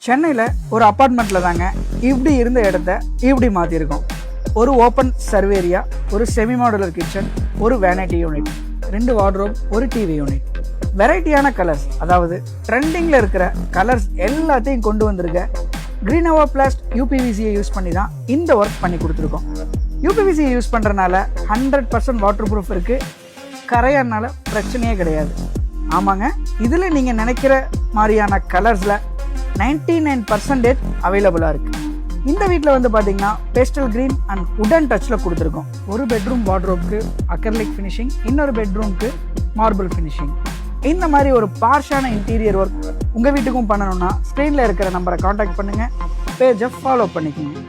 சென்னையில் ஒரு அப்பார்ட்மெண்ட்டில் தாங்க இப்படி இருந்த இடத்த இப்படி மாற்றிருக்கோம். ஒரு ஓப்பன் சர்வேரியா, ஒரு செமி மாடுலர் கிச்சன், ஒரு வேனிட்டி யூனிட், 2 வார்ட்ரோப், ஒரு டிவி யூனிட், வெரைட்டியான கலர்ஸ், அதாவது ட்ரெண்டிங்கில் இருக்கிற கலர்ஸ் எல்லாத்தையும் கொண்டு வந்திருக்க Greenovaplast uPVCயை யூஸ் பண்ணி தான் இந்த ஒர்க் பண்ணி கொடுத்துருக்கோம். uPVCயை யூஸ் பண்ணுறனால 100% வாட்டர் ப்ரூஃப் இருக்குது. கரையானால பிரச்சனையே கிடையாது. ஆமாங்க, இதில் நீங்கள் நினைக்கிற மாதிரியான கலர்ஸில் 99% அவைலபிளாக இருக்குது. இந்த வீட்டில் வந்து பார்த்தீங்கன்னா பேஸ்டல் க்ரீன் அண்ட் உடன் டச்சில் கொடுத்துருக்கோம். ஒரு பெட்ரூம் வார்ட்ரோப்க்கு அக்ரலிக் ஃபினிஷிங், இன்னொரு பெட்ரூம்க்கு மார்பிள் ஃபினிஷிங். இந்த மாதிரி ஒரு பார்ஷான இன்டீரியர் ஒர்க் உங்கள் வீட்டுக்கும் பண்ணணும்னா ஸ்க்ரீனில் இருக்கிற நம்பரை காண்டாக்ட் பண்ணுங்கள், பேஜை ஃபாலோ பண்ணிக்கோங்க.